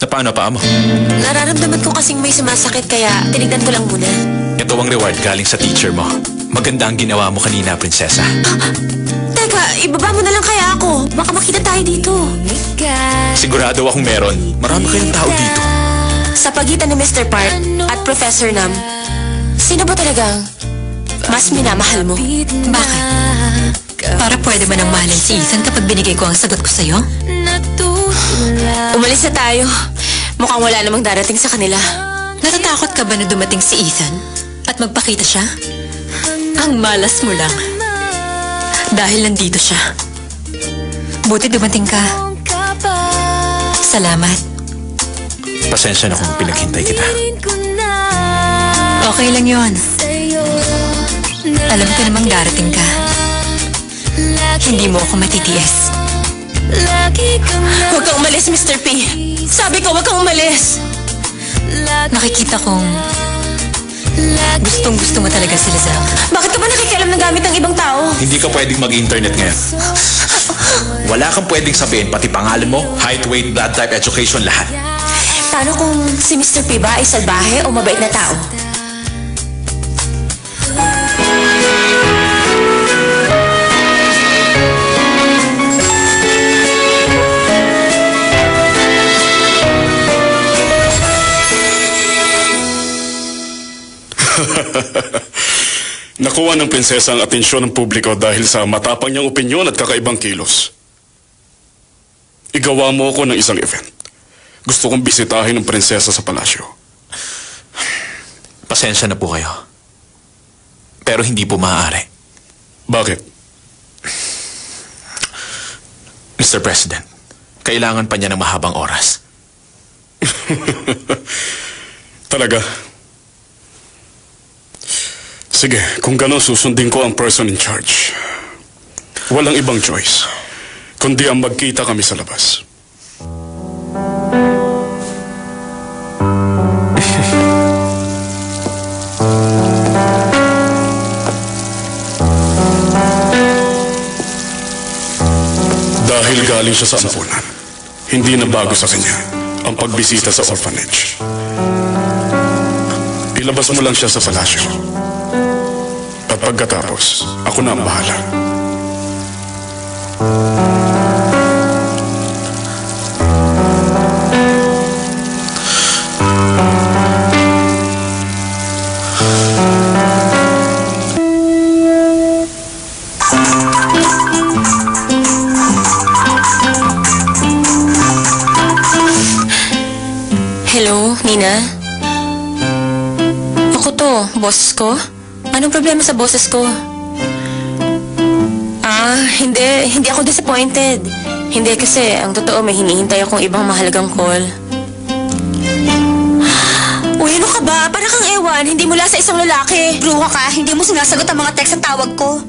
Paano paa mo? Nararamdaman ko kasing may sumasakit kaya tinignan ko lang muna. Ito ang reward galing sa teacher mo. Maganda ang ginawa mo kanina, prinsesa. Teka, ibaba mo na lang kaya ako. Baka makita tayo dito. Sigurado akong meron. Marami kayong tao dito. Sa pagitan ni Mr. Park at Professor Nam, sino ba talagang mas minamahal mo? Bakit? Para pwede ba nang mahalin si Ethan kapag binigay ko ang sagot ko sa'yo? Umalis na tayo. Mukhang wala namang darating sa kanila. Natatakot ka ba na dumating si Ethan at magpakita siya? Ang malas mo lang. Dahil nandito siya. Buti dumating ka. Salamat. Pasensya na kung pinaghintay kita. Okay lang yon. Alam ko namang darating ka. Hindi mo ako matitiis. Huwag kang umalis, Mr. P. Sabi ko, huwag kang umalis. Nakikita kong gustong-gusto mo talaga si Rizal. Bakit ka ba nakikialam ng gamit ng ibang tao? Hindi ka pwedeng mag-internet ngayon. Wala kang pwedeng sabihin, pati pangalan mo, height, weight, blood type, education, lahat. Paano kung si Mr. P ba ay salbahe o mabait na tao? Nakuha ng prinsesa ang atensyon ng publiko dahil sa matapang niyang opinyon at kakaibang kilos. Igawa mo ako ng isang event. Gusto kong bisitahin ng prinsesa sa palasyo. Pasensya na po kayo. Pero hindi po maaari. Bakit? Mr. President, kailangan pa niya ng mahabang oras. Talaga? Sige, kung gano'n susundin ko ang person in charge. Walang ibang choice, kundi ang magkita kami sa labas. Dahil galing siya sa ampunan, hindi na bago sa kanya ang pagbisita sa orphanage. Ilabas mo lang siya sa palasyo. At pagkatapos, ako na ang bahala. Hello, Nina? Ako to, boss ko? Anong problema sa boses ko? Hindi ako disappointed. Hindi kasi, ang totoo may hinihintay akong ibang mahalagang call. Uy, ano ka ba? Para kang ewan, hindi mula sa isang lalaki. Bruha ka, hindi mo sinasagot ang mga text at tawag ko.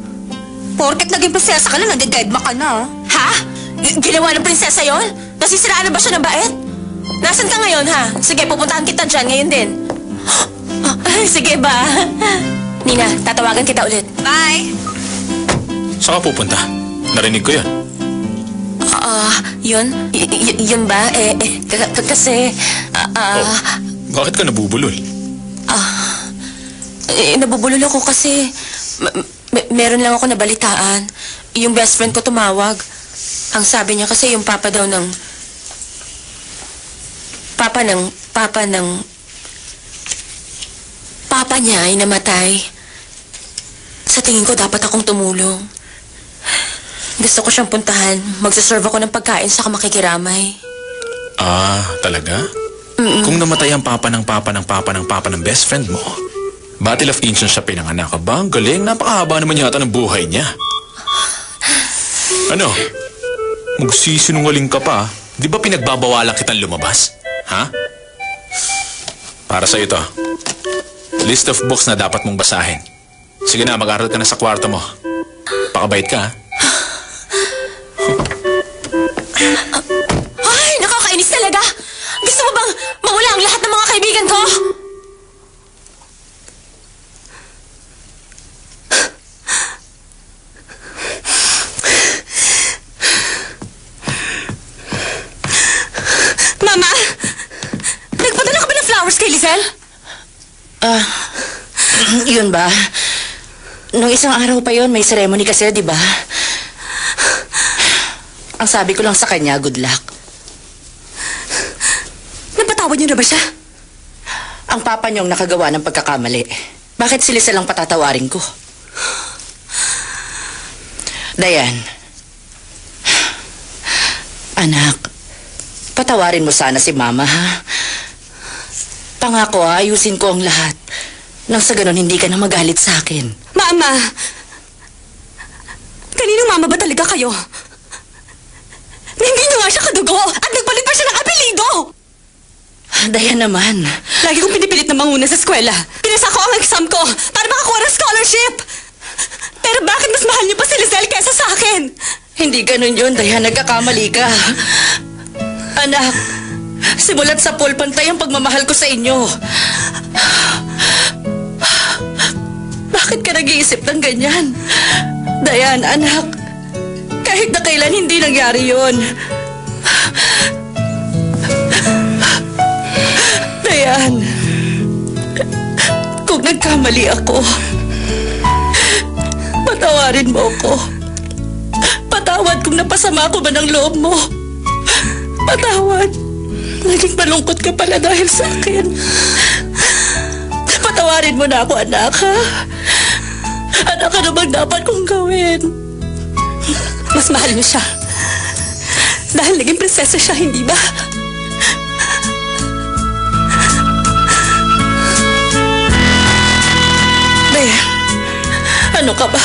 Porket naging prinsesa ka na, nagdededma ka na. Ha? Ginawa ng prinsesa yon? Nasisiraan na ba siya ng bait? Nasaan ka ngayon, ha? Sige, pupuntahan kita dyan ngayon din. Sige ba? Nina, tatawagan kita ulit. Bye! Saan ka pupunta? Narinig ko yan. Yun ba? Kasi, Bakit ka nabubulol? nabubulol ako kasi meron lang ako nabalitaan. Yung best friend ko tumawag. Ang sabi niya kasi yung papa daw ng... Papa niya ay namatay. Sa tingin ko dapat akong tumulong. Gusto ko siyang puntahan. Magsaserve ako ng pagkain sa makikiramay. Talaga? Kung namatay ang papa ng best friend mo, Battle of Incheon siya pinanganak ka ba? Ang galing, napakahaba naman yata ng buhay niya. Ano? Magsisinungaling ka pa? Di ba pinagbabawalan kitang lumabas? Ha? Para sa ito. List of books na dapat mong basahin. Sige na, mag-aral ka na sa kwarto mo. Pakabait ka, ha? Ay, nakakainis talaga! Gusto mo bang mawala ang lahat ng mga kaibigan ko? Mama! Lisel? Yun ba? Nung isang araw pa yon, may ceremony kasi, di ba? Ang sabi ko lang sa kanya, good luck. Napatawad niyo na ba siya? Ang papa niyong nakagawa ng pagkakamali. Bakit sila silang patatawarin ko? Dayan. Anak, patawarin mo sana si Mama, ha? Pangako, ayusin ko ang lahat. Nang sa ganun, hindi ka na magalit sa akin. Mama! Kaninong mama ba talaga kayo? Hindi niyo nga siya kadugo at nagpalit pa siya ng apelido! Dayan naman. Lagi kong pinipilit na manguna sa eskwela. Pinasa ko ang exam ko para makakuha ng scholarship. Pero bakit mas mahal niyo pa si Lizelle kesa sa akin? Hindi ganun yun, Dayan. Nagkakamali ka. Anak, simulat sa pool, pantay ang pagmamahal ko sa inyo. Bakit ka nag-iisip ng ganyan? Dayan, anak, kahit na kailan hindi nangyari yun. Dayan, kung nagkamali ako, patawarin mo ako. Patawad kung napasama ko ba ng loob mo. Patawad. Naging malungkot ka pala dahil sa akin. Patawarin mo na ako, anak, ha? Anak, ano bang dapat kong gawin? Mas mahal niyo siya. Dahil naging prinsesa siya, hindi ba? Dayan, ano ka ba?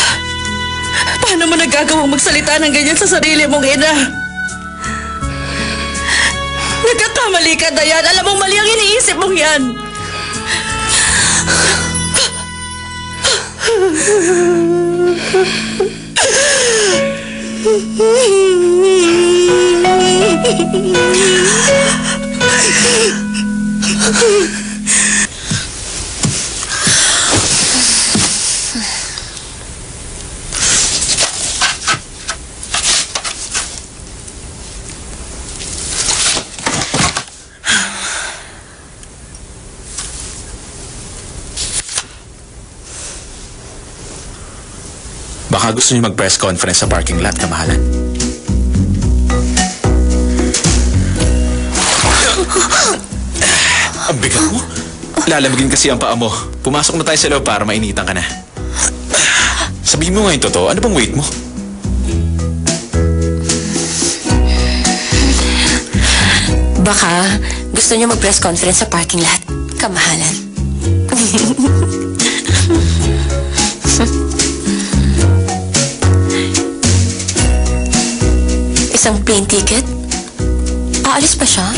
Paano mo nagagawang magsalita ng ganyan sa sarili mong ina? Nagkakamali ka, Dayan. Alam mong mali ang iniisip mong yan. Baka gusto niyo mag-press conference sa parking lot, kamahalan. Ang bigat mo. Lalamigin kasi ang paa mo. Pumasok na tayo sa loob para mainitan ka na. Sabihin mo nga yung totoo, ano bang weight mo? Baka gusto niyo mag-press conference sa parking lot. Kamahalan. Isang plane ticket? Aalis pa siya?